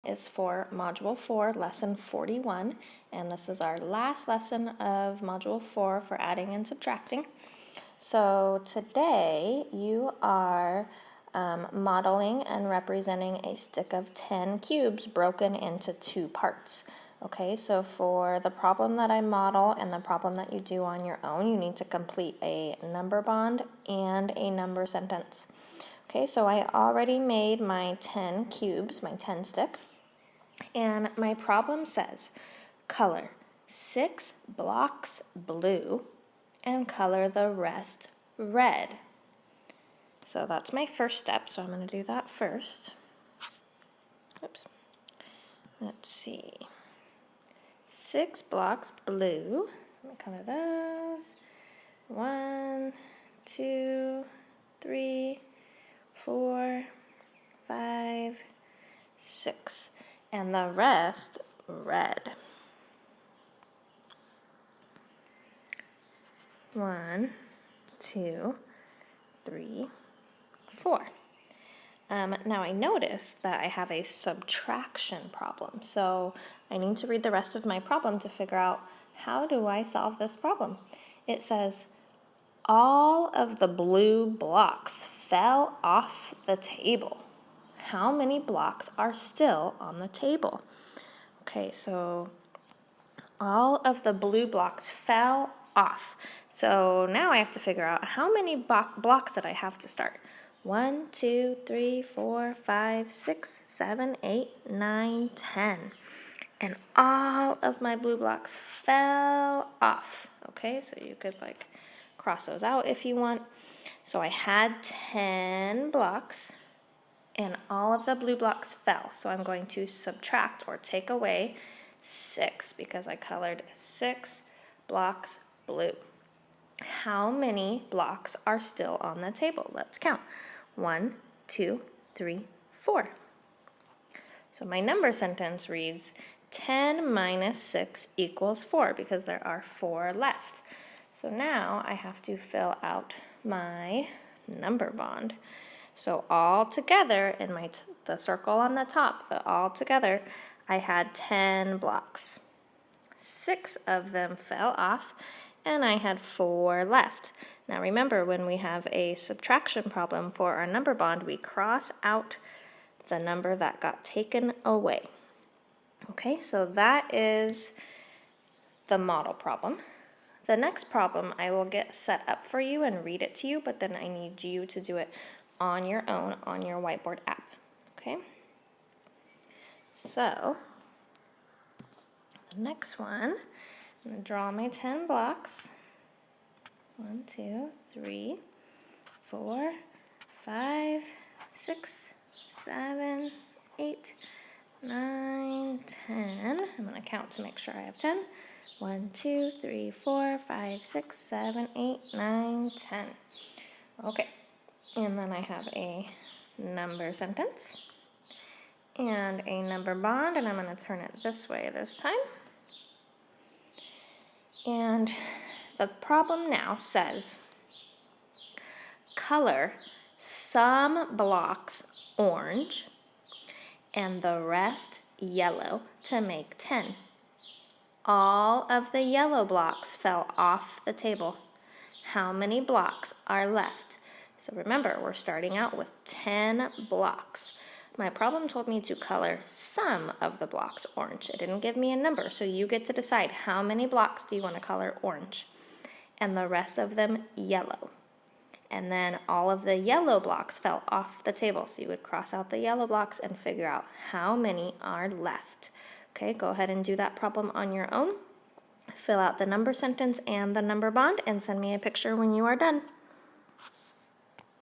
Is for Module 4, Lesson 41, and this is our last lesson of Module 4 for adding and subtracting. So today you are modeling and representing a stick of 10 cubes broken into two parts. Okay, so for the problem that I model and the problem that you do on your own, you need to complete a number bond and a number sentence. Okay, so I already made my 10 cubes, my 10 stick. And my problem says, color 6 blocks blue and color the rest red. So that's my first step, so I'm going to do that first. Oops. Let's see. 6 blocks blue. So I'm going to color those. 1, 2, 3, 4, 5, 6. And the rest red. 1, 2, 3, 4. Now I notice that I have a subtraction problem, so I need to read the rest of my problem to figure out how do I solve this problem. It says, all of the blue blocks fell off the table. How many blocks are still on the table? Okay, so all of the blue blocks fell off. So now I have to figure out how many blocks that I have to start. 1, 2, 3, 4, 5, 6, 7, 8, 9, 10. And all of my blue blocks fell off. Okay, so you could like cross those out if you want. So I had 10 blocks and all of the blue blocks fell. So I'm going to subtract or take away 6 because I colored 6 blocks blue. How many blocks are still on the table? Let's count. 1, 2, 3, 4. So my number sentence reads 10 minus 6 equals 4 because there are 4 left. So now I have to fill out my number bond. So all together in the circle on the top, all together, I had 10 blocks. 6 of them fell off, and I had 4 left. Now remember, when we have a subtraction problem for our number bond, we cross out the number that got taken away. Okay, so that is the model problem. The next problem I will get set up for you and read it to you, but then I need you to do it on your own on your Whiteboard app. Okay? So, the next one, I'm going to draw my 10 blocks. 1, 2, 3, 4, 5, 6, 7, 8, 9, 10. I'm going to count to make sure I have 10. 1, 2, 3, 4, 5, 6, 7, 8, 9, 10. Okay, and then I have a number sentence and a number bond, and I'm going to turn it this way this time. And the problem now says, color some blocks orange and the rest yellow to make 10. All of the yellow blocks fell off the table. How many blocks are left? So remember, we're starting out with 10 blocks. My problem told me to color some of the blocks orange. It didn't give me a number, so you get to decide how many blocks do you want to color orange, and the rest of them yellow. And then all of the yellow blocks fell off the table, so you would cross out the yellow blocks and figure out how many are left. Okay, go ahead and do that problem on your own. Fill out the number sentence and the number bond and send me a picture when you are done.